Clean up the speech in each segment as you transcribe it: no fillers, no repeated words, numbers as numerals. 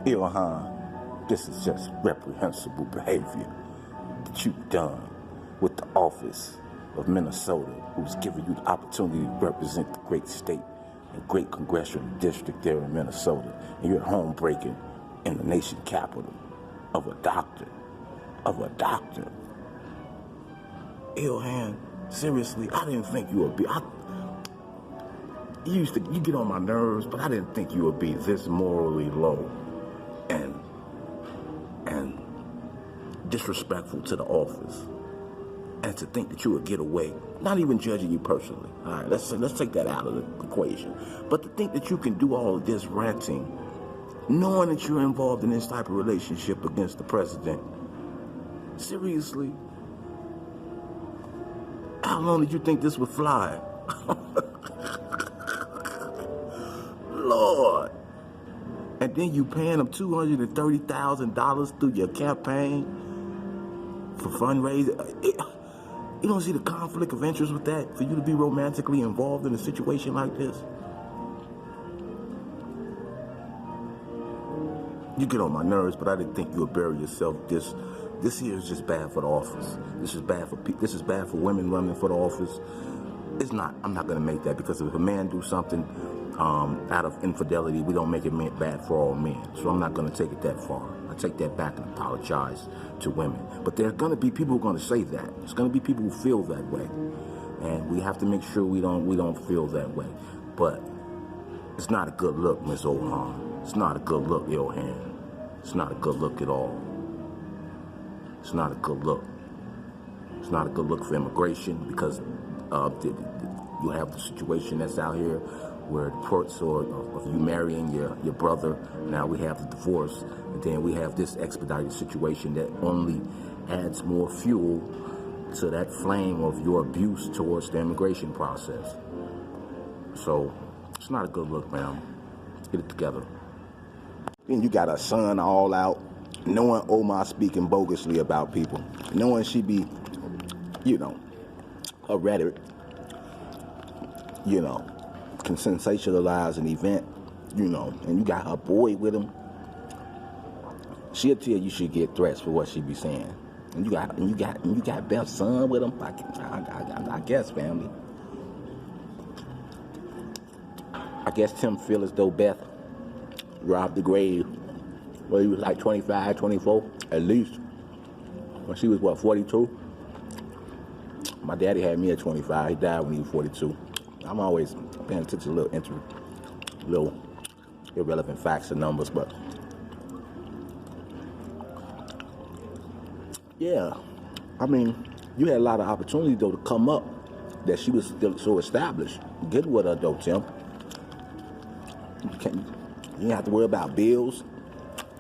Ilhan, this is just reprehensible behavior that you've done with the office of Minnesota, who's given you the opportunity to represent the great state and great congressional district there in Minnesota, and you're home breaking in the nation capital of a doctor. Ilhan, seriously, I didn't think you would be. You get on my nerves, but I didn't think you would be this morally low and disrespectful to the office. And to think that you would get away, not even judging you personally. All right, let's take that out of the equation. But to think that you can do all of this ranting, knowing that you're involved in this type of relationship against the president, seriously, how long did you think this would fly? Lord. And then you paying them $230,000 through your campaign for fundraising. You don't see the conflict of interest with that, for you to be romantically involved in a situation like this? You get on my nerves, but I didn't think you would bury yourself. This here is just bad for the office. This is bad for women running for the office. It's not. I'm not going to make that, because if a man do something out of infidelity, we don't make it bad for all men. So I'm not going to take it that far. I take that back and apologize to women. But there's going to be people who are going to say that. There's going to be people who feel that way, and we have to make sure we don't feel that way. But it's not a good look, Miss Ilhan. It's not a good look, Ilhan. It's not a good look at all. It's not a good look. It's not a good look for immigration, because you have the situation that's out here where the reports of you marrying your brother. Now we have the divorce, and then we have this expedited situation that only adds more fuel to that flame of your abuse towards the immigration process. So it's not a good look, man. Let's get it together. Then you got a son all out, knowing Omar speaking bogusly about people, knowing she be, her rhetoric, can sensationalize an event, and you got her boy with him. She'll tell you she get threats for what she be saying, and you got Beth's son with him. I guess, family. I guess Tim feel as though Beth robbed the grave when he was like 25, 24, at least. When she was, 42? My daddy had me at 25. He died when he was 42. I'm always paying attention to little irrelevant facts and numbers, but yeah, I mean, you had a lot of opportunity though to come up that she was still so established. Get with her though, Tim. You ain't have to worry about bills.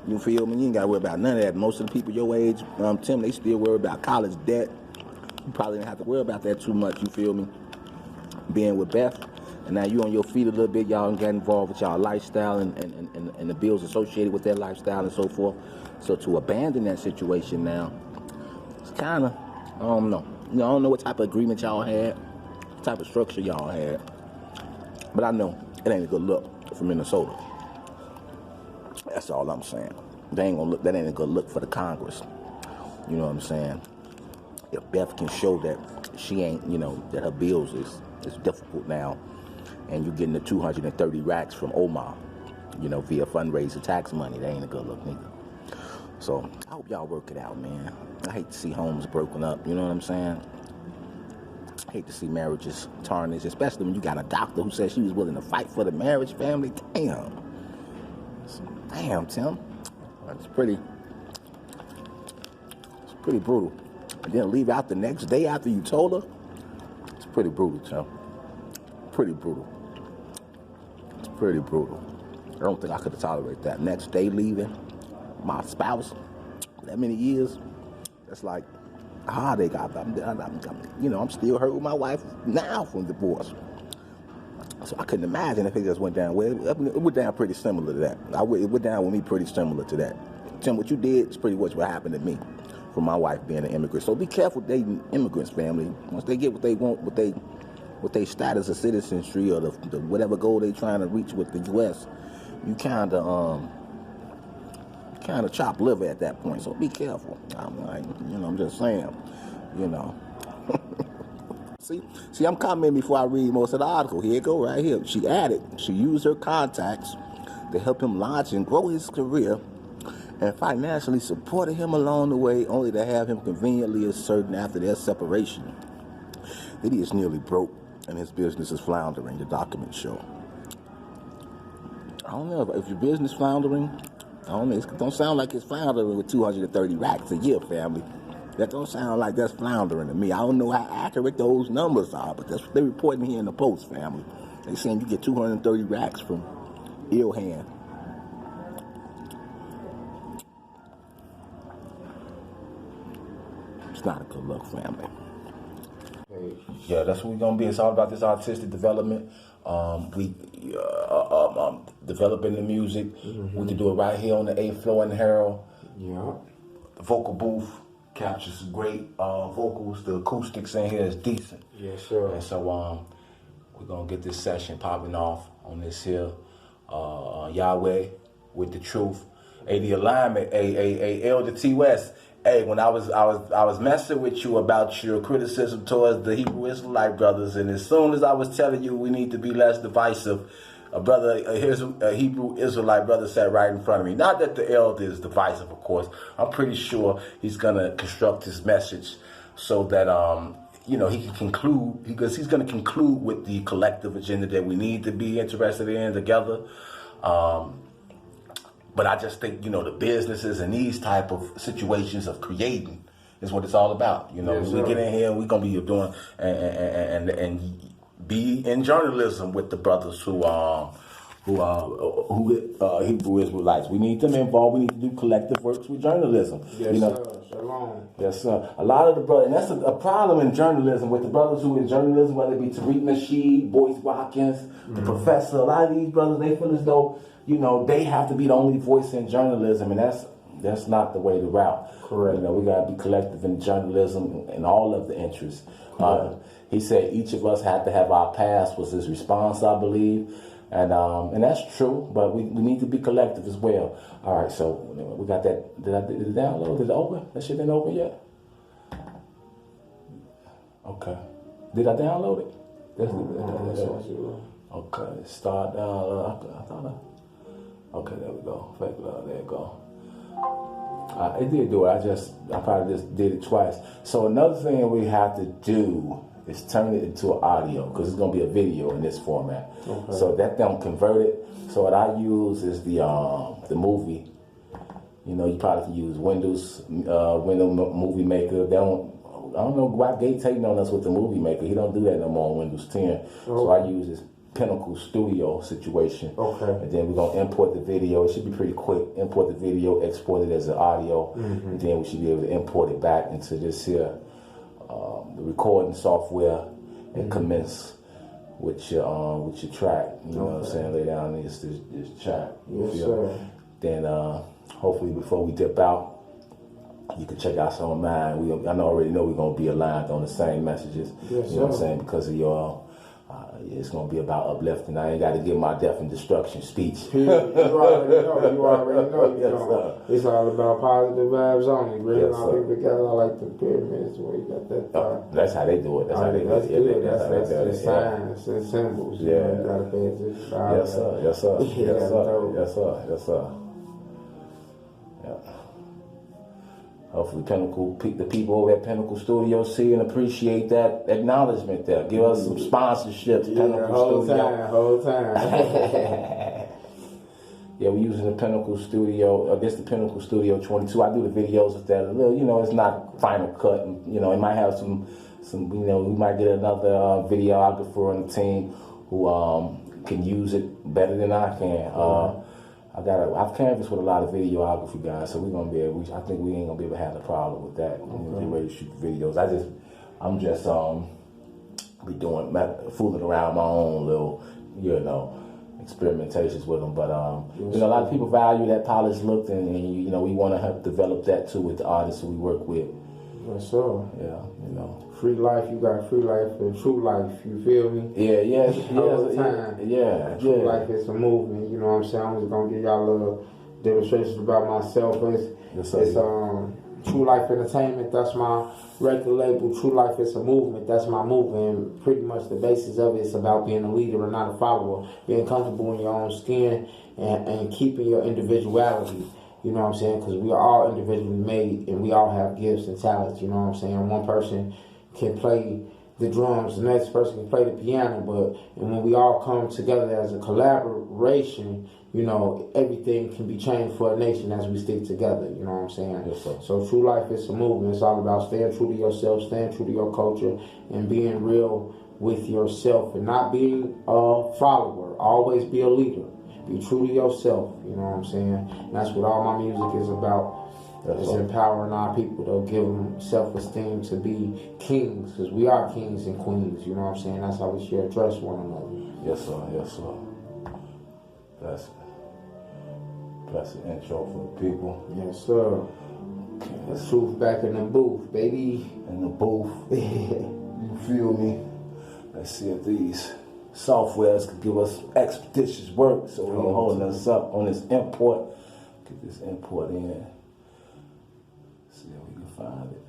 You feel me? You ain't got to worry about none of that. Most of the people your age, Tim, they still worry about college debt. You probably didn't have to worry about that too much, you feel me? Being with Beth, and now you on your feet a little bit, y'all get involved with y'all lifestyle and the bills associated with that lifestyle and so forth. So to abandon that situation now, it's kind of, I don't know. I don't know what type of agreement y'all had, what type of structure y'all had, but I know it ain't a good look for Minnesota. That's all I'm saying. That ain't a good look for the Congress. You know what I'm saying? If Beth can show that she ain't, that her bills is difficult now, and you're getting the 230 racks from Omar, via fundraiser tax money, that ain't a good look neither. So I hope y'all work it out, man. I hate to see homes broken up, you know what I'm saying? I hate to see marriages tarnished, especially when you got a doctor who said she was willing to fight for the marriage family. Damn, Tim. It's pretty brutal. And then leave out the next day after you told her. It's pretty brutal, Tim. Pretty brutal. It's pretty brutal. I don't think I could tolerate that. Next day leaving my spouse, that many years, that's like a heartache. I'm still hurt with my wife now from divorce. So I couldn't imagine if it just went down. Well, it went down pretty similar to that. It went down with me pretty similar to that. Tim, what you did is pretty much what happened to me from my wife being an immigrant. So be careful dating immigrants, family. Once they get what they want, with their status of citizenry or the whatever goal they trying to reach with the U.S., you kind of kind of chopped liver at that point. So be careful. I'm like, I'm just saying, See, I'm commenting before I read most of the article. Here it go, right here. She added, she used her contacts to help him launch and grow his career, and financially supported him along the way, only to have him conveniently asserting after their separation that he is nearly broke and his business is floundering, the documents show. I don't know if your business floundering. I don't know. It don't sound like it's floundering with 230 racks a year, family. That don't sound like that's floundering to me. I don't know how accurate those numbers are, but that's what they're reporting here in the Post, family. They saying you get 230 racks from Ilhan. It's not a good look, family. Yeah, that's what we're gonna be. It's all about this artistic development. Developing the music. We can do it right here on the 8th floor in Harold. Yeah. The vocal booth captures some great vocals. The acoustics in here is decent. Yeah, sure. And so we're gonna get this session popping off on this here Yahweh with the truth. Hey, the alignment. Hey, Elder T West. Hey, when I was messing with you about your criticism towards the Hebrew Israelite brothers, and as soon as I was telling you we need to be less divisive, here's a Hebrew Israelite brother sat right in front of me. Not that the elder is divisive, of course. I'm pretty sure he's gonna construct his message so that he can conclude, because he's gonna conclude with the collective agenda that we need to be interested in together. But I just think, the businesses and these type of situations of creating is what it's all about. Yes, we get in here, we're gonna be doing and be in journalism with the brothers who Hebrew Israelites. We need them involved. We need to do collective works with journalism. Yes, sir. Shalom. Yes, sir. A lot of the brothers, and that's a problem in journalism with the brothers who in journalism, whether it be Tariq Nasheed, Boyce Watkins, the professor. A lot of these brothers, they feel as though they have to be the only voice in journalism, and that's not the way to route. Correct. We got to be collective in journalism and all of the interests. He said each of us had to have our past, was his response, I believe. And that's true, but we need to be collective as well. All right, so we got that. Did it download? Did it open? That shit didn't open yet? Okay. Did I download it? Okay, start download. Okay, there we go. Fake love, there you go. It did do it. I probably just did it twice. So another thing we have to do is turn it into an audio, because it's gonna be a video in this format. Okay. So that don't convert it. So what I use is the movie. You probably can use Windows Movie Maker. I don't know why Gates hating on us with the Movie Maker. He don't do that no more on Windows 10. Okay. So I use this Pinnacle Studio situation. Okay. And then we're gonna import the video. It should be pretty quick. Import the video, export it as an audio, and then we should be able to import it back into this here the recording software and commence with your track. You know what I'm saying? Lay down this track. Yes, sir. Then hopefully before we dip out, you can check out some of mine. I already know we're gonna be aligned on the same messages. Yes, you know what I'm saying? Because of your it's gonna be about uplifting. I ain't got to give my death and destruction speech. You already know. Yes, it's all about positive vibes only. Bringing yes, all people together. I like the pyramids where you got that. That's how they do it. That's how they do it. That's the signs and symbols. Yeah. You gotta pay attention. Yes, sir. Yes, sir. Yes, sir. Yes, sir. Yes, sir. Yeah. Hopefully the people over at Pinnacle Studio see and appreciate that acknowledgement there. Give us some sponsorships, Pinnacle Studio. Whole time. Yeah, we're using the Pinnacle Studio. This the Pinnacle Studio 22. I do the videos with that a little, it's not final cut. And, it might have some, we might get another videographer on the team who can use it better than I can. I've canvassed with a lot of videography guys, so we're gonna be able. I think we ain't gonna be able to have a problem with that. We're gonna be ready to shoot videos. I'm just be doing fooling around my own little, experimentations with them. But a lot of people value that polished look, and we want to help develop that too with the artists who we work with. Yes, sir. Yeah, Free life, you got free life and true life, you feel me? Yeah, all the time. Yeah. True life is a movement, you know what I'm saying? I'm just gonna give y'all a little demonstrations about myself. Yes, sir. It's True Life Entertainment. That's my record label. True Life is a movement. That's my movement. And pretty much the basis of it is about being a leader and not a follower. Being comfortable in your own skin and keeping your individuality. You know what I'm saying? Because we are all individually made and we all have gifts and talents. You know what I'm saying? One person can play the drums, the next person can play the piano, and when we all come together as a collaboration, you know, everything can be changed for a nation as we stick together, you know what I'm saying? Yes, sir. So True Life is a movement. It's all about staying true to yourself, staying true to your culture, and being real with yourself and not being a follower. Always be a leader. Be true to yourself, you know what I'm saying? And that's what all my music is about. It's empowering our people to give them self-esteem to be kings, because we are kings and queens, you know what I'm saying? That's how we should address one another. Yes, sir. Yes, sir. That's the intro for the people. Yes, sir. The truth back in the booth, baby. In the booth. You feel me? Let's see if these softwares can give us expeditious work so we're holding us up on this import. Get this import in. See if we can find it.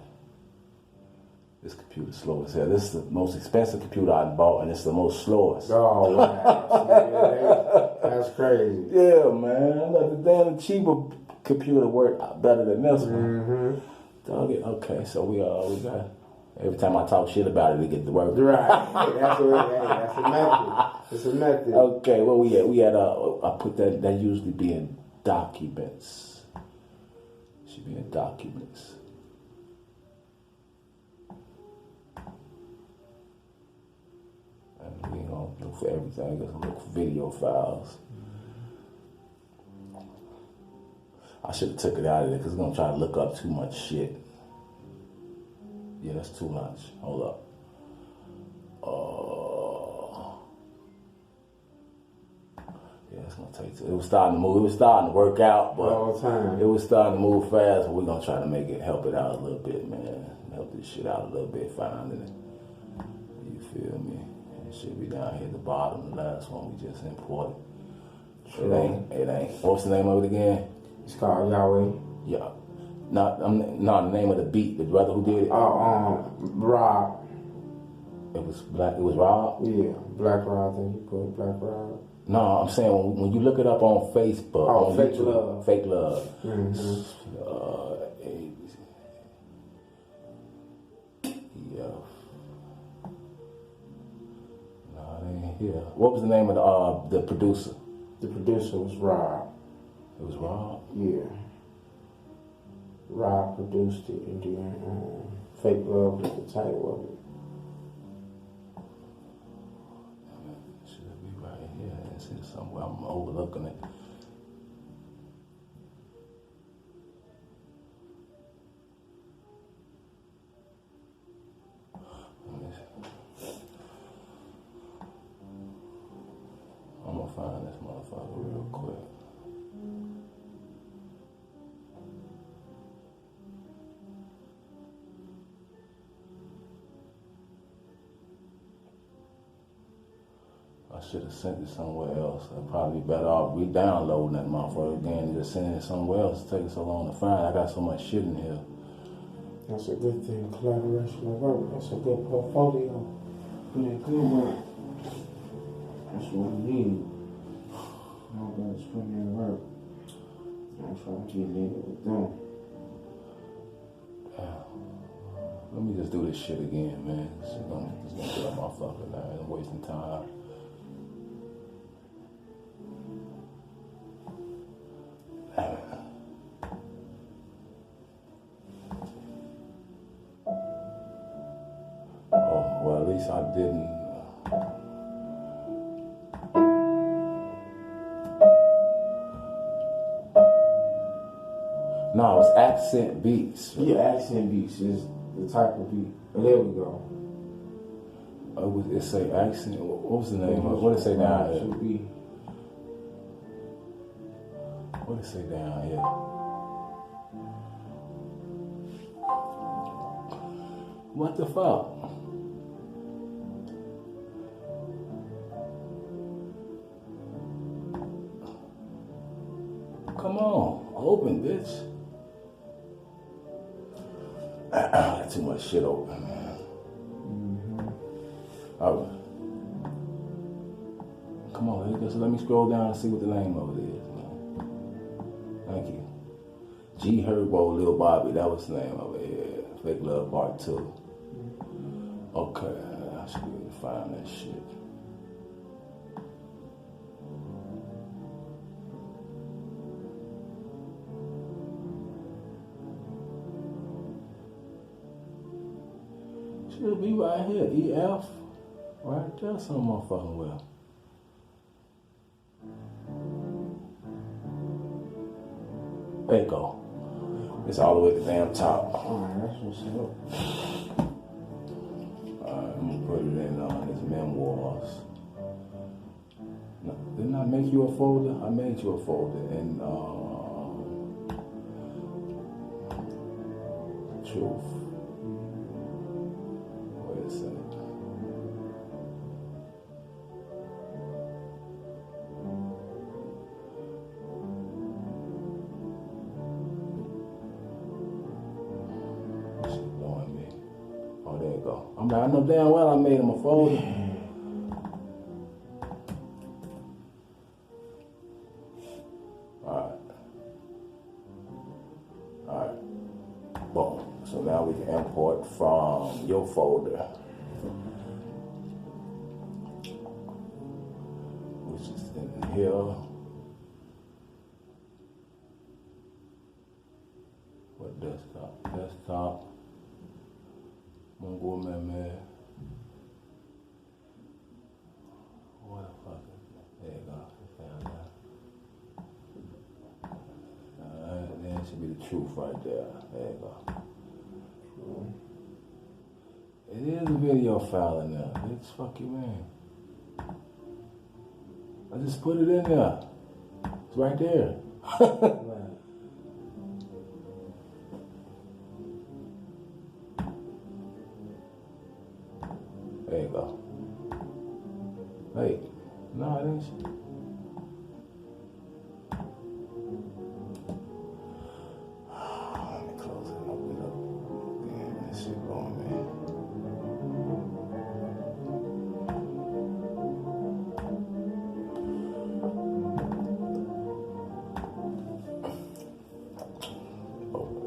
This computer's slow as hell. This is the most expensive computer I bought, and it's the most slowest. Oh, wow. That's crazy. Yeah, man. Like the damn cheaper computer work better than this one. Dog it. Okay, so we got. Every time I talk shit about it, it get to work. Right. That's a method. It's a method. Okay, well we had I put that usually be in documents. Should be in documents. And we ain't gonna look for everything. We're gonna look for video files. I should have took it out of there because it's gonna try to look up too much shit. Yeah, that's too much. Hold up. Yeah, it's gonna take. It was starting to move. It was starting to work out, but all the time. It was starting to move fast. But we're gonna try to make it help it out a little bit, man. Help this shit out a little bit, finding it. You feel me? It should be down here at the bottom. The last one we just imported. Sure. It ain't. What's the name of it again? It's called Yeweh. Yeah. Not the name of the beat. The brother who did it. Rob. It was Black. It was Rob. Yeah, Black Rob. I think you put it Black Rob. No, I'm saying when you look it up on Facebook. Oh, on Fake YouTube, Love. Fake Love. Yeah. No, it ain't here. What was the name of the producer? The producer was Rob. It was Rob. Yeah. Rob produced it, and then Fake Love was the title of it. Should be right here. It's here somewhere. I'm overlooking it. I'm gonna find this motherfucker real quick. I should have sent it somewhere else. I'd probably be better off re-downloading that motherfucker again and just sending it somewhere else. It's taking so long to find. I got so much shit in here. That's a good thing. Collaboration of work. That's a good portfolio. Put in good work. That's what we need. All about is putting in work. I'm trying to get niggas with them. Let me just do this shit again, man. This is gonna get up my fucking line. I'm wasting time. Oh, well, at least I didn't. No, it's Accent Beats. Yeah, Accent Beats is the type of beat. There we go. It say Accent. What was the name of it? What did it say down here? What did it say down here? What the fuck? Come on. on, open, bitch. Got too much shit open, man. All right. Come on, just let me scroll down and see what the name of it is, man. Thank you. G Herbo, Lil Bobby, that was the name of it. Yeah. Fake Love Part 2. Okay, I should be able to find that shit. Should be right here, EF. Right there, some motherfucking well. There you go. It's all the way at the damn top. Alright, that's what's up. Alright, I'm gonna put it in on his memoirs. No, didn't I make you a folder? I made you a folder in Truth. Wait a second. Oh, there you go. I know damn well I made him a folder. Alright. Boom. So now we can import from your folder, which is in here. What desktop? Desktop. Mungu Umeme. What the fuck is that? There you go. Found that. Alright, then it should be the truth right there. There you go. It is a video file in there. Bitch, fuck you, man. I just put it in there. It's right there. There you go. Wait. No, it ain't. Let me close it and open it up. Damn, this shit going, man.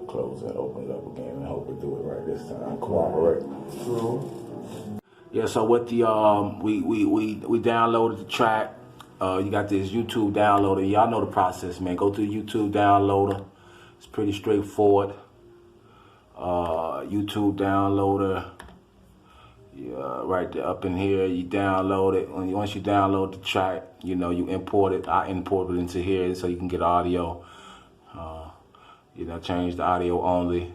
Close it, open it up again, and hope we do it right this time. Cooperate. True. Yeah, so with the we downloaded the track. You got this YouTube downloader. Y'all know the process, man. Go to the YouTube downloader. It's pretty straightforward. YouTube downloader. Yeah, right there up in here. You download it. Once you download the track, you know, you import it. I import it into here so you can get audio. You know, change the audio only.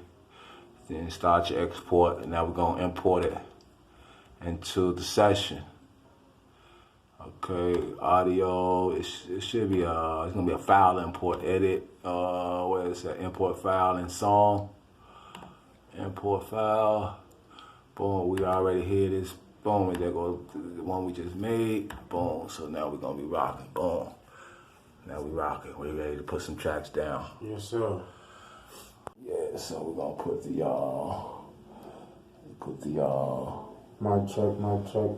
Then start your export. And now we're gonna import it into the session. Okay, audio. It should be it's gonna be a file import. Edit. Where is that? Import file and song. Import file. Boom. We already hear this. Boom. And there goes the one we just made. Boom. So now we're gonna be rocking. Boom. Now we rocking. We're ready to put some tracks down. Yes, sir. Yeah. So we're gonna put the Mic check.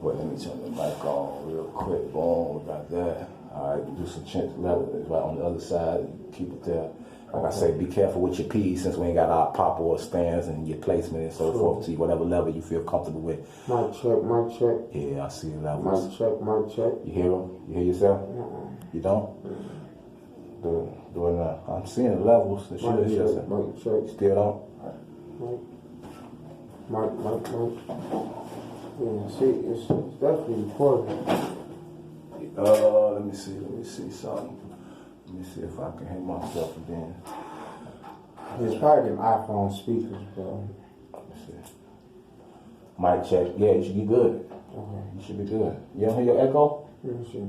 Wait, let me turn the mic on real quick. Boom, we got that. All right, do some chin level right on the other side. Keep it there. Like I say, be careful with your P's since we ain't got our pop or stands and your placement and so forth to whatever level you feel comfortable with. Mic check. Yeah, I see the levels. Mic check. You hear them? You hear yourself? You don't? Do it now. I'm seeing the levels. The shit is Mic check. Still don't? Mic. Yeah, see, it's definitely important. Let me see something. Let me see if I can hear myself again. It's probably them iPhone speakers, bro. Let me see. Mic check. Yeah, you should be good. Okay. You should be good. You don't hear your echo? Let me see.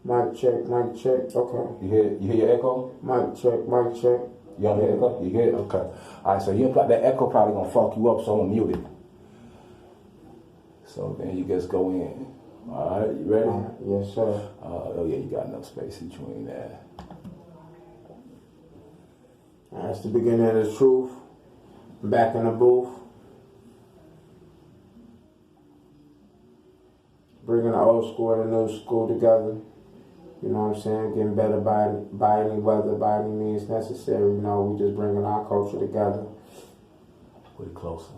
Mic check. Okay. You hear your echo? Mic check. You don't hear echo? You good? Okay. All right, so that echo probably gonna fuck you up, so I'm gonna mute it. So then you just go in. All right, you ready? Yes, sir. Oh yeah, you got enough space in between that. That's the beginning of the truth. I'm back in the booth. Bringing the old school and the new school together. You know what I'm saying? Getting better by any weather, by any means necessary. You know, we just bringing our culture together. Pretty closer.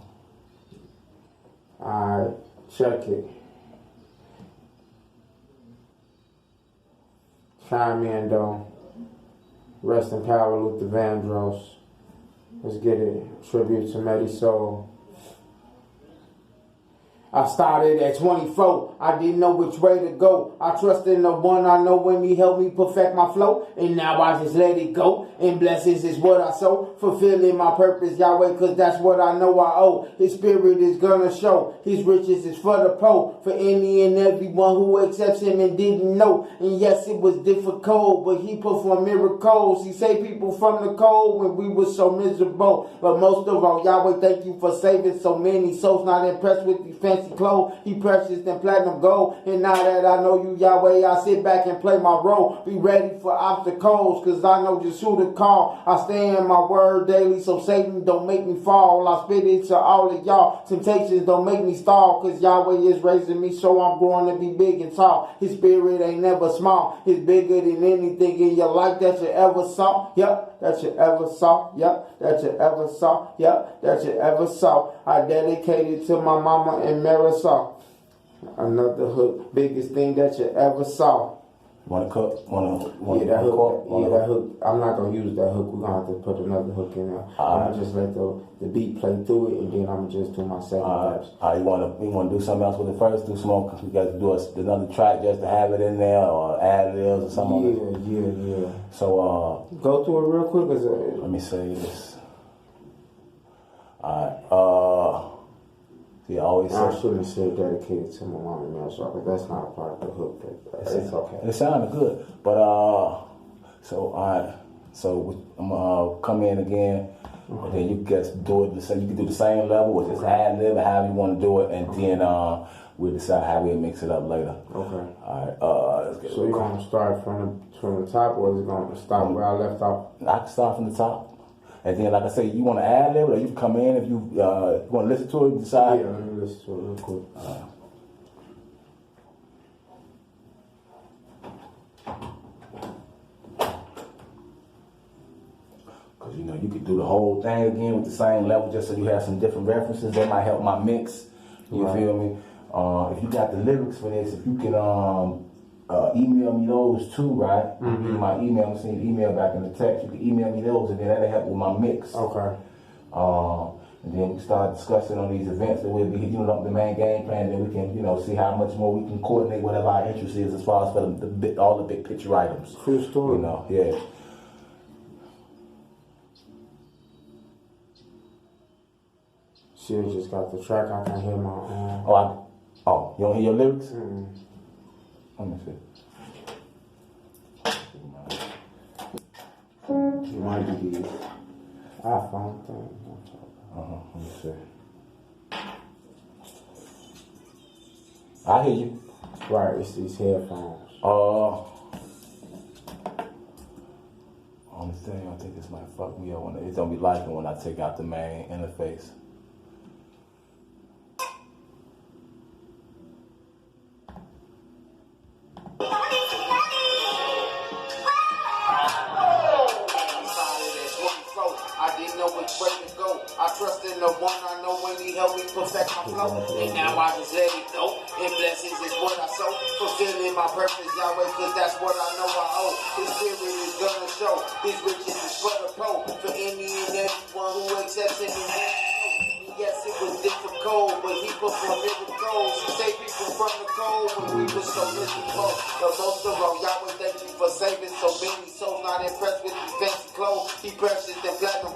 Alright, check it. Chime in though. Rest in power, Luther Vandross. Let's get it. Tribute to Medi Soul. I started at 24, I didn't know which way to go. I trusted in the one I know when he helped me perfect my flow. And now I just let it go. And blessings is what I sow. Fulfilling my purpose, Yahweh, cause that's what I know I owe. His spirit is gonna show. His riches is for the poor. For any and everyone who accepts him and didn't know. And yes, it was difficult, but he performed miracles. He saved people from the cold when we were so miserable. But most of all, Yahweh, thank you for saving so many souls. Not impressed with these fancy clothes, he precious than platinum gold. And now that I know you, Yahweh, I sit back and play my role. Be ready for obstacles, cause I know just who to call. I stay in my word daily, so Satan don't make me fall. I spit it to all of y'all. Temptations don't make me stall, cause Yahweh is raising me, so I'm growing to be big and tall. His spirit ain't never small. It's bigger than anything in your life that you ever saw. Yep, that you ever saw. Yep, that you ever saw. Yep, that you ever saw. I dedicated to my mama and Marisol. Another hook, biggest thing that you ever saw. Want to cook? Want that hook. That hook. I'm not gonna use that hook. We're gonna have to put another hook in there. I'm gonna just let the beat play through it, and then I'm gonna just do my second verse. You wanna do something else with it first? Do some more? You guys do another track just to have it in there, or add libs or something? Yeah. So go through it real quick. Let me say this. Alright. Yeah, I always I shouldn't say dedicated to my mom and Marisol, but that's not a part of the hook. It's okay. It sounded good, but so alright. So I'm gonna come in again, and then you guys do it. You can do the same level, or just ad lib, or however you want to do it, and then we'll decide how we mix it up later. Okay. Alright. Let's get it. So you're gonna start from the top, or is it gonna start where I left off? I can start from the top. And then, like I say, you want to ad lib, or you can come in if you want to listen to it and decide. Yeah, let me listen to it real quick. Because, you could do the whole thing again with the same level just so you have some different references. That might help my mix. You feel me? If you got the lyrics for this, if you can email me those too, right? Mm-hmm. My email, I'm seeing email back in the text. You can email me those, and then that'll help with my mix. Okay. And then we start discussing on these events that we'll be, the main game plan. Then we can, see how much more we can coordinate whatever our interest is as far as for all the big picture items. True story. Yeah. She just got the track. I can hear my own. You don't hear your lyrics? Mm-hmm. Let me see. You might be the iPhone thing. Let me see. I hear you. Right, it's these headphones. Only thing I think this might fuck me up it's gonna be like it when I take out the main interface. Perfect my flow, and now I just let it go. And blessings is what I sow. Fulfilling my purpose, Yahweh, cause that's what I know I owe. His spirit is gonna show. His riches is for the poor. For any and everyone who accepts him and know. Yes, it was difficult, but he performed miracles. He saved people from the cold when we were so miserable. But most of all, Yahweh, thank you for saving so many souls. Not impressed with these fancy clothes. He precious than platinum.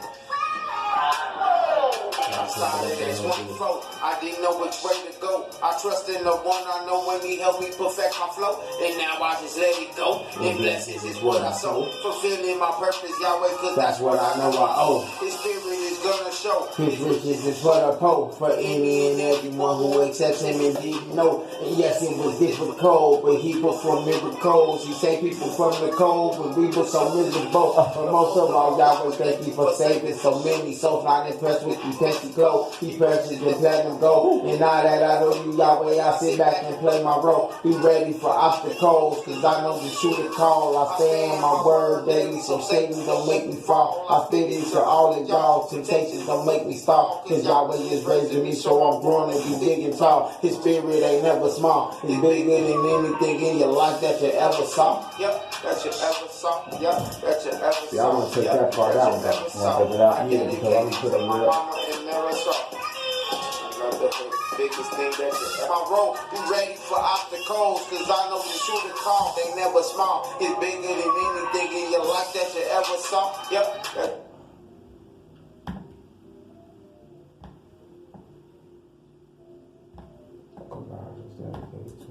I started at 24, I didn't know which way to go. I trust in the one I know when he helped me perfect my flow. And now I just let it go. And blessings is what I sow. Fulfilling my purpose, Yahweh, cause that's what I know I owe. His spirit is is gonna show. His riches is for the poor, for any and everyone who accepts him and didn't know. And yes, it was difficult, but he performed miracles. He saved people from the cold when we were so miserable. But most of all, Yahweh, thank you for saving so many souls. Not impressed with these fancy clothes. He purchased and let them go. And now that I know you, Yahweh, I sit back and play my role. Be ready for obstacles, cause I know the shooter call. I stay in my word daily, so Satan don't make me fall. I fit into all of y'all. Temptations don't make me stop, cause Yahweh is raising me, so I'm growing and be big and tall. His spirit ain't never small. It's bigger than anything in your life that you ever saw. Yep, that you ever saw. Yep, that you ever saw. Yeah, I'm gonna take that part out. I'm gonna take it out. Yeah, because I'm gonna put it biggest thing that you ever wrote. Be ready for obstacles, cause I know the shooter call. They never small. It's bigger than anything in your life that you ever saw. Yep.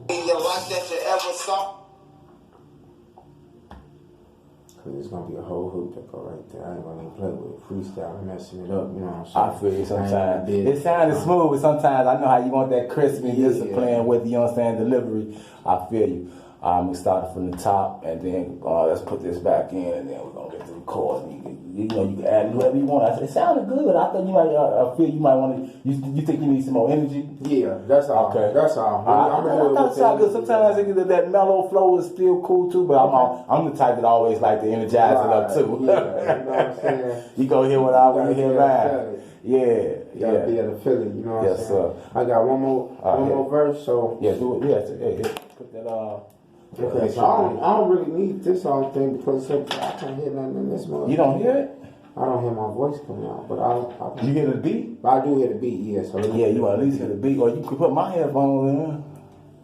In your life that you ever saw. Cause it's gonna be a whole hook that go right there. I ain't gonna even play with it. Freestyle and messing it up, you know what I'm saying? I feel you sometimes. It sounded smooth, but sometimes I know how you want that crispy discipline with, you know what I'm saying, delivery. I feel you. We started from the top, and then let's put this back in, and then we're gonna get to the chorus. You know, you can add whatever you want. I said, it sounded good. I thought you might feel you might want to. You think you need some more energy? Yeah, that's all. Okay, that's all. I thought it sounded good. Sometimes I think that mellow flow is still cool too, but I'm the type that always like to energize it up too. Yeah, you know what I'm saying? You go hear what I want to hear live. Yeah, you gotta be able to feel it. You know what I'm saying? Yes, sir. I got one more verse. So yeah, do it. Yeah, put that. Okay, so I don't really need this whole thing because I can't hear nothing in this mother. You don't hear it? I don't hear my voice coming out, but I you hear the beat? I do hear the beat, yeah. So yeah, you at least hear the beat, or you could put my headphones in.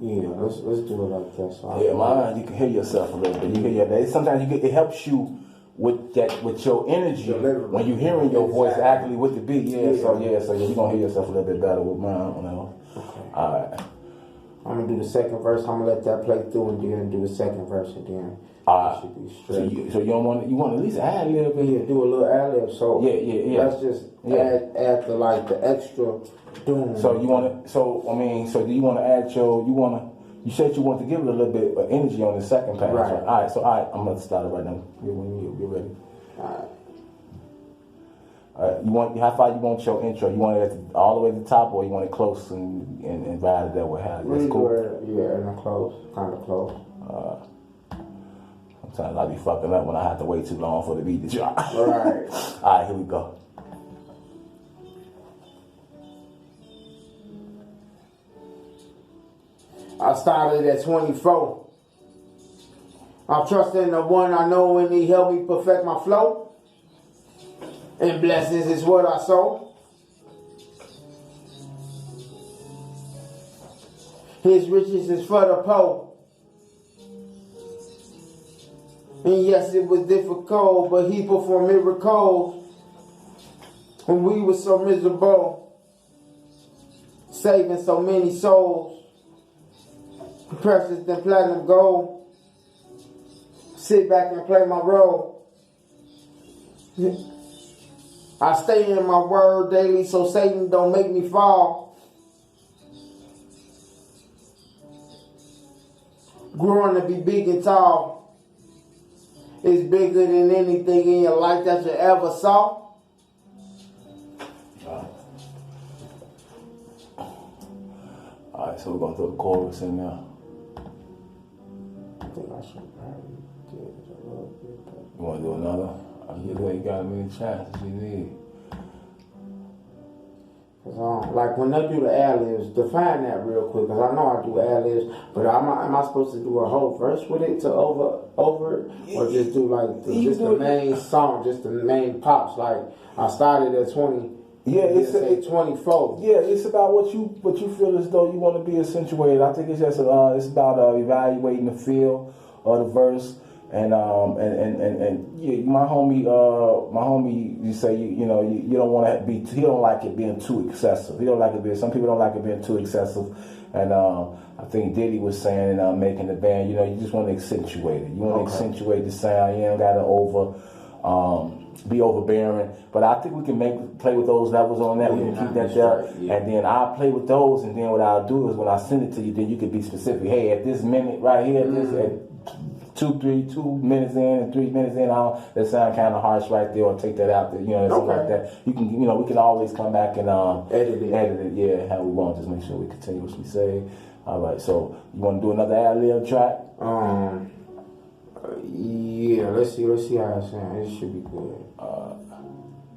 Yeah, let's do it like that. So yeah, mine you can hear yourself a little bit. You hear sometimes it helps you with your energy when you hearing your voice actually with the beat. So you're gonna hear yourself a little bit better with mine. Okay. All right. I'm gonna do the second verse. I'm gonna let that play through, and then do the second verse, and then should be straight. So you don't want you want at least add a little bit. Yeah, do a little ad lib. So yeah. Let's just add the extra doom. So you want to? So do you want to add You said you want to give it a little bit of energy on the second pass. Right. All right. I'm gonna start it right now. When you're ready. All right. How far you want your intro? You want it all the way to the top, or you want it close and ride it that way? That's cool. Yeah, and close, kind of close. Sometimes I be fucking up when I have to wait too long for the beat to drop. All right. All right, here we go. I started at 24. I'm trusting the one I know when he helped me perfect my flow. And blessings is what I sow. His riches is for the poor. And yes, it was difficult, but he performed miracles when we were so miserable, saving so many souls. Precious than platinum gold. Sit back and play my role. I stay in my word daily, so Satan don't make me fall. Growing to be big and tall. It's bigger than anything in your life that you ever saw. Alright, so we're going to throw the chorus in now. I think I should probably get it a little bit better. You want to do another? You got as many chances you need. Like when they do the ad-libs, define that real quick, because I know I do ad-libs, but am I supposed to do a whole verse with it to over it, or just do like the main song, just the main pops? Like I started at 20. Yeah, it's 24. Yeah, it's about what you feel as though you want to be accentuated. I think it's just it's about evaluating the feel of the verse. And yeah, my homie, you say you don't want to be. He don't like it being too excessive. He don't like it being. Some people don't like it being too excessive. And I think Diddy was saying in making the band, you just want to accentuate it. You want to accentuate the sound. You ain't got to be overbearing. But I think we can play with those levels on that. We can keep that there. Yeah. And then I'll play with those, and then what I'll do is when I send it to you, then you can be specific. Hey, at this minute right here, this at 2 minutes in and 3 minutes in, that sound kind of harsh right there, or take that out there, something like that. You can, we can always come back and edit it, yeah, how we want. Just make sure we continuously say. All right, so you want to do another ad-lib track? Yeah, let's see how it sounds. It should be good.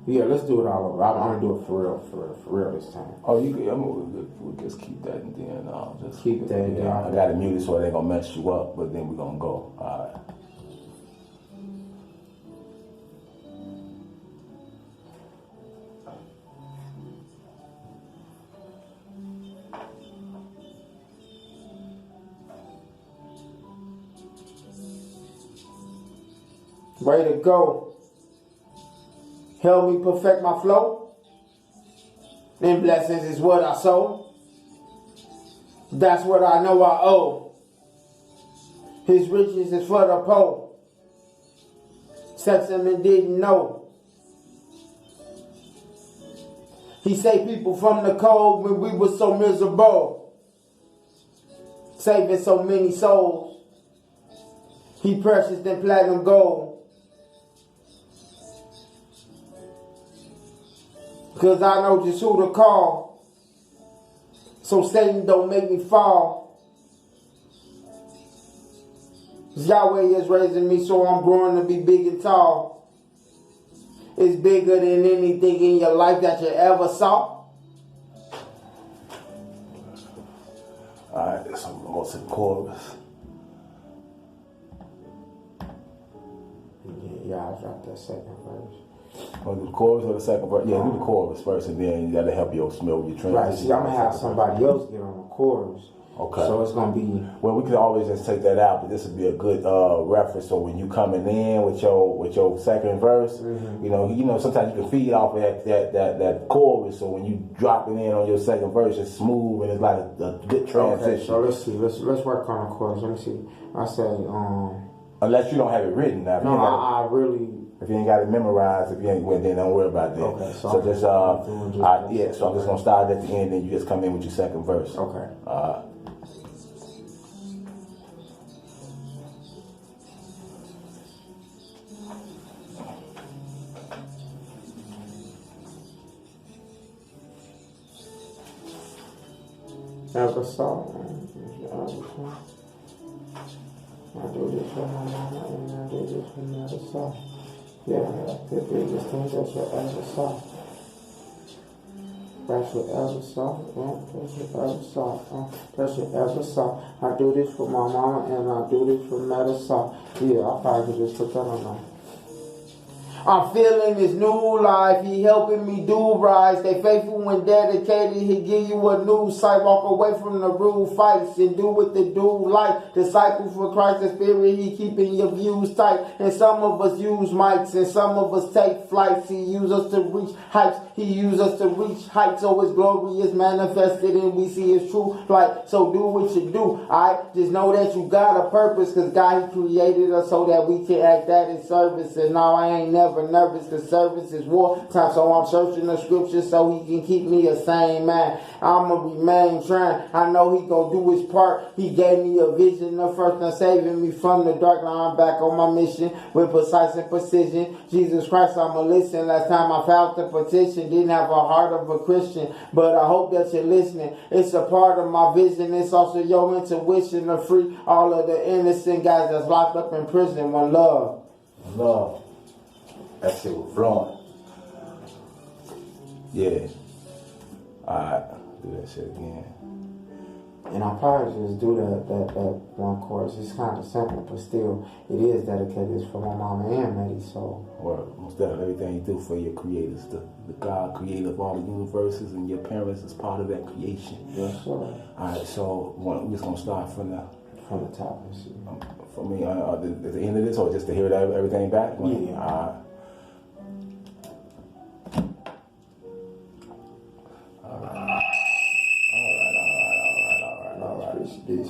Yeah, let's do it all over. I'm gonna do it for real this time. Oh, we'll just keep that and then just keep that. Yeah, I got it muted so it ain't gonna mess you up, but then we're gonna go. All right. Way to go. Help me perfect my flow. Then blessings is what I sow. That's what I know I owe. His riches is for the poor. Sex him and didn't know. He saved people from the cold when we were so miserable. Saving so many souls. He precious than platinum gold. Cause I know just who to call. So Satan don't make me fall. Yahweh is raising me so I'm growing to be big and tall. It's bigger than anything in your life that you ever saw. Alright, so I'm gonna go to the chorus. Yeah, I dropped that second verse. Want to do the chorus or the second verse? Yeah, do the chorus first, and then you got to help your smell your transition. Right, see, I'm going to have somebody else get on the chorus. Okay. So it's going to be... Well, we could always just take that out, but this would be a good reference. So when you coming in with your second verse, sometimes you can feed off of that chorus. So when you drop it in on your second verse, it's smooth and it's like a good transition. Okay, so let's see. Let's work on the chorus. Let me see. I say... Unless you don't have it written. Now, no, I really... If you ain't got it memorized, if you ain't, well, then don't worry about that. Okay, so just so I'm just gonna start at the end, and you just come in with your second verse. Okay. Ever saw? I do this for my mama and I do this for my other son. Yeah, the biggest thing that you ever saw. That you ever saw. That you ever saw. I do this for my mama and I do this for medicine. Yeah, I probably could just put that on there. I'm feeling this new life. He helping me do rise. Stay faithful and dedicated. He give you a new sight. Walk away from the rude fights and do what the dude like. Disciple for Christ, the Spirit. He keeping your views tight. And some of us use mics and some of us take flights. He use us to reach heights. He use us to reach heights. So His glory is manifested and we see His true light. So do what you do. Alright, just know that you got a purpose. Cause God, He created us so that we can act that in service. And now I ain't never nervous, cause service is war time. So I'm searching the scriptures so He can keep me a sane man. I'ma remain trying. I know He gon' do His part. He gave me a vision of first and saving me from the dark. Now I'm back on my mission with precise and precision. Jesus Christ, I'ma listen. Last time I filed the petition, didn't have a heart of a Christian, but I hope that you're listening. It's a part of my vision. It's also your intuition to free all of the innocent guys that's locked up in prison. One love. Love. That shit was flowing. Yeah. Alright, do that shit again. And I'll probably just do that one chorus. It's kind of simple, but still, it is dedicated. It's for my mama and Maddie, so. Or most definitely everything you do for your creators. The God creator of all the universes, and your parents is part of that creation. Yes, sir. Alright, so we're just going to start from the top. Let's see. For me, at the end of this, or just to hear everything back? Yeah. Alright.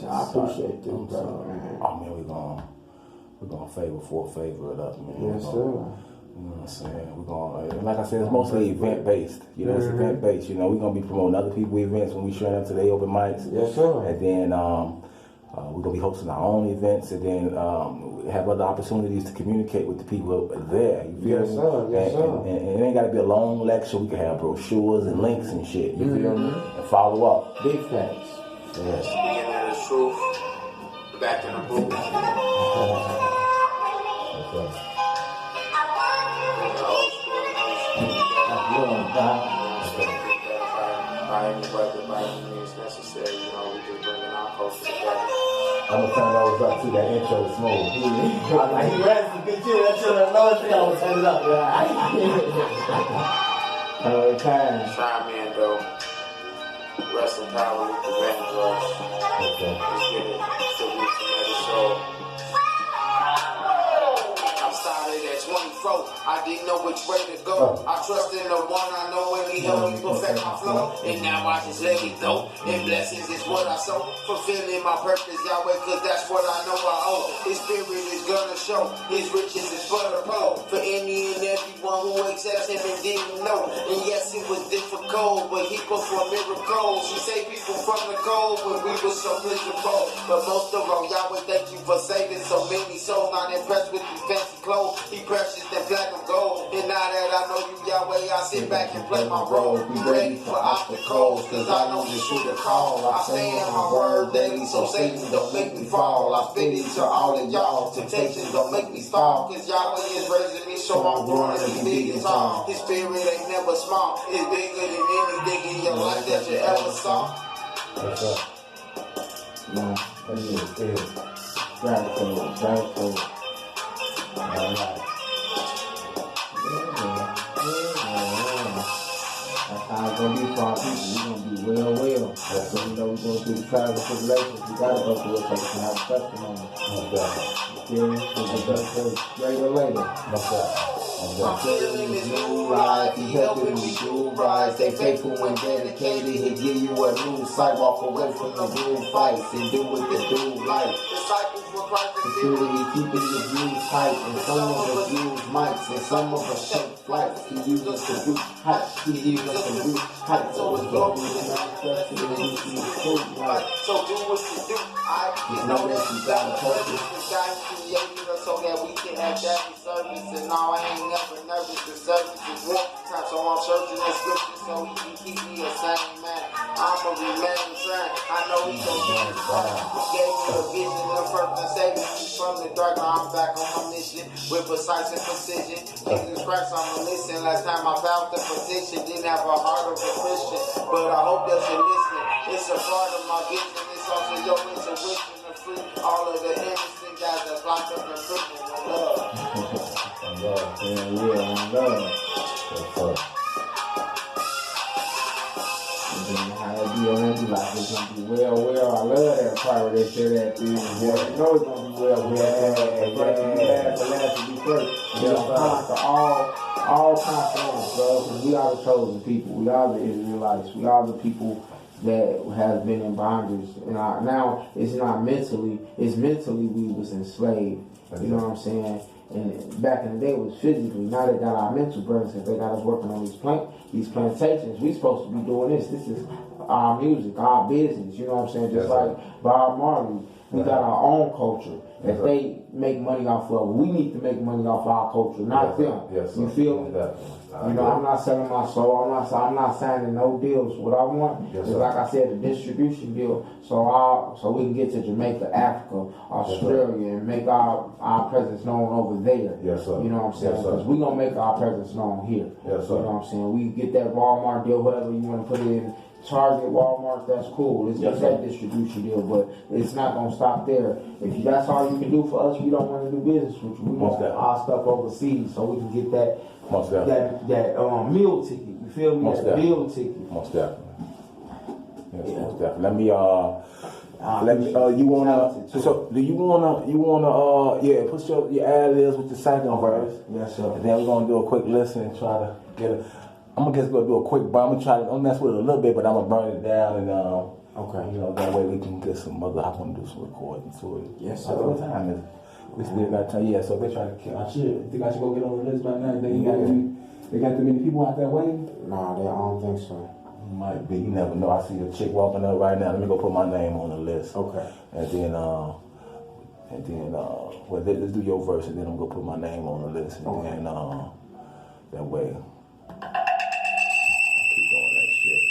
I appreciate this, bro. Oh man, we're gonna favor it up, man. Yes, sir. You know what I'm saying? We're gonna, like I said, it's mostly event based. You know, it's event based. You know, we're gonna be promoting other people's events when we showing up to their open mics. Yes, sir. And then we're gonna be hosting our own events, and then have other opportunities to communicate with the people there. You feel Yes, me? sir. Yes, sir. And it ain't gotta be a long lecture. We can have brochures and links and shit. You feel me? And follow up. Big facts. Yeah. Speaking of the truth, back in the booth. By any weather, by any means necessary, you know, we just bringing our culture together. I'm gonna turn those up too. That intro is smooth. He read some good shit. That shit on another thing. I'm gonna turn it up. Chime in though. Rest in power with the Vandross. Let's get it. Salute to Metal Soul. I started at 24. I didn't know which way to go. I trust in the one I know when he helped me perfect my flow. And now I just let it go. And blessings is what I sow. Fulfilling my purpose, Yahweh, cause that's what I know I owe. His spirit is gonna show. His riches is for the poor. For any and everyone who accepts him and didn't know. And yes, it was difficult, but he performed miracles. He saved people from the cold when we were so miserable. But most of all, Yahweh, thank you for saving so many souls. Not impressed with these fancy clothes. He precious than platinum gold. And now that I know you, Yahweh, I sit back and play my role. Be ready for obstacles, cause I know just who to call. I stand on my word daily, so Satan don't make me fall. I spit it to all of y'all. Temptations don't make me stall, cause Yahweh is raising me, so I'm growing to be big and tall. His spirit ain't never small. It's bigger than anything in your life that you ever saw. What's up? No, that is gratitude. Alright. That's how it's gonna be for our people. We're gonna be well. So we know we're going through the trials and tribulations. We gotta go through it so we can have a testimony. You feel me? Because greater later. I'm feeling this new life. He helping me do right. Stay faithful and dedicated. He'll give you a new sight. Walk away from the blue fights and do what they do like. Disciples for Christ and Spirit. He keeping the views tight. And some of us use mics and some of us take flights. He used us to reach heights. He used us to reach heights. So it's glory and manifesting and we see the truth right. So do what you do. I just know that you got a purpose. The guy created us so that we can have that service. And all I ain't never nervous. The service is one time, so I'm searching the scripture so he can keep me a sane man. I'ma remain trying. I know he gon' be the fire. He gave me a vision of first and saving me from the dark. Now I'm back on my mission with precise and precision. Jesus Christ, I'ma listen. Last time I found the position, didn't have a heart of a Christian, but I hope that you're listening. It's a part of my vision. It's also your intuition to free all of the innocent guys that's locked up in prison. Love. Love. And then how it be on empty like it's gonna be well. I love that part where they say that thing. Yeah, you know it's gonna be well. The last to be first. We gonna conquer all consequences, bro. Because we are the chosen people. We are the Israelites. We are the people that has been in bondage. And now it's not mentally. It's mentally we was enslaved. You know what I'm saying? And back in the day it was physically. Now they got our mental burdens because they got us working on these plantations. We supposed to be doing this. This is our music, our business. You know what I'm saying? Just like Bob Marley. We got our own culture. If they make money off of, we need to make money off our culture, not them. You feel me? You know, I'm not selling my soul. I'm not signing no deals. What I want is, like I said, a distribution deal, so we can get to Jamaica, Africa, Australia, and make our presence known over there. Yes, sir. You know what I'm saying? Because we gonna make our presence known here. Yes, sir. You know what I'm saying? We get that Walmart deal, whatever you want to put it in. Target, Walmart, that's cool. It's just that distribution deal, but it's not gonna stop there. If that's all you can do for us, we don't want to do business with you. We want our stuff overseas so we can get that meal ticket. You feel me? That meal ticket. Most definitely. Yes, most definitely. Let me. You wanna? So do you wanna? Put your ad-libs with the second verse. Yes, sir. And then we're gonna do a quick listen and try to get it. I'm gonna just go do a quick burn. I'm gonna try to mess with it a little bit, but I'm gonna burn it down and okay, you know, that way we can get some other. I want to do some recording to it. Yes, sir. What time is it? We still got time. Yeah, so they try to kill. I think I should go get on the list right now. They got too many people out there waiting? Nah, I don't think so. Might be. You never know. I see a chick walking up right now. Let me go put my name on the list. Okay. And then well, let's do your verse, and then I'm gonna put my name on the list, and then that way, I keep doing that shit.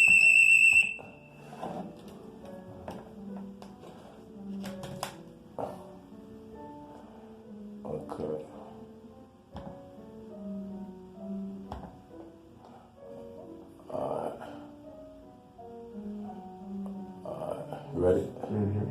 Okay. All right. You ready? Mm-hmm.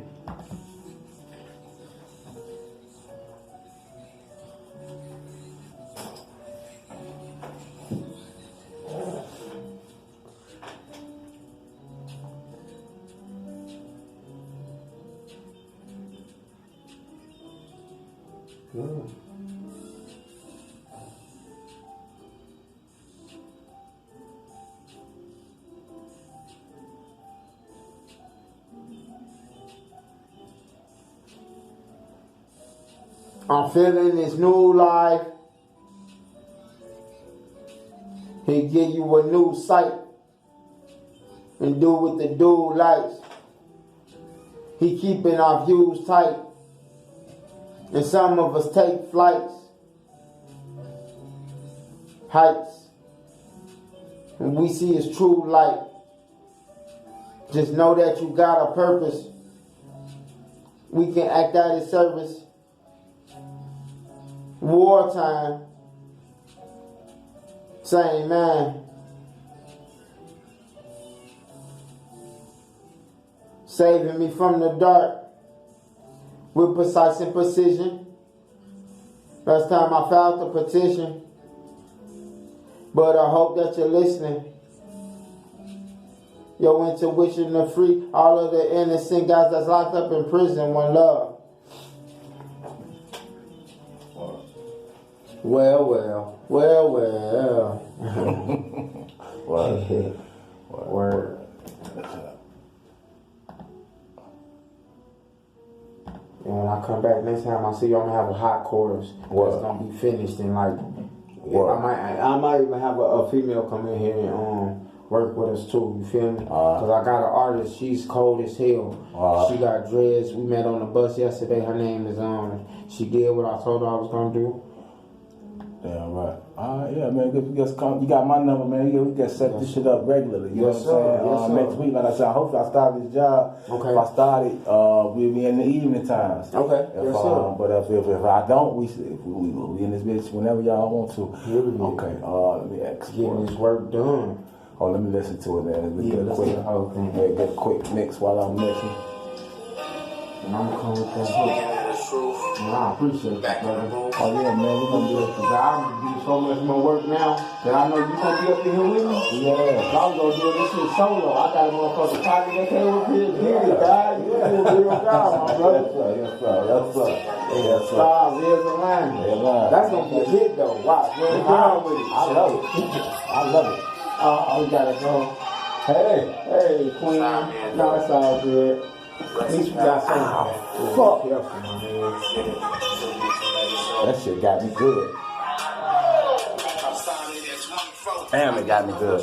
I'm feeling this new life. He give you a new sight and do what the dude likes. He keeping our views tight, and some of us take flights, heights, and we see his true light. Just know that you got a purpose. We can act out his service. Wartime, same man. Saving me from the dark with precise and precision. Last time I filed the petition, but I hope that you're listening. Your intuition to free all of the innocent guys that's locked up in prison. One love. Well. Word. And when I come back next time, I see you, I'm gonna have a hot chorus. It's gonna be finished in like. I might even have a female come in here and work with us too. You feel me? Cause I got an artist. She's cold as hell. She got dreads. We met on the bus yesterday. Her name is She did what I told her I was gonna do. Damn right. Yeah, man. You got my number, man. We can set this shit up regularly. You know what I'm saying? Next week, like I said, hopefully I start this job. Okay. If I start it, we'll be in the evening times. Okay. But if I don't, we in this bitch whenever y'all want to. Okay. Let me ask. Getting this work done. Oh, let me listen to it, man. Get a quick mix while I'm mixing. And I'm gonna come with that hook. I appreciate that, brother. Oh yeah, man, we're gonna do it. I'm gonna do so much more work now that I know you gonna be up in here with me. Yeah. I was gonna do this shit solo. I got a motherfucking pocket that came up here. Yeah, guy. You do a real job, my brother. Yes, sir. Stars is alignment. That's gonna be a hit though. Watch. I love it. We gotta go. Hey, Queen. No, it's all good. At least we got something. Fuck. That shit got me good. Damn, it got me good.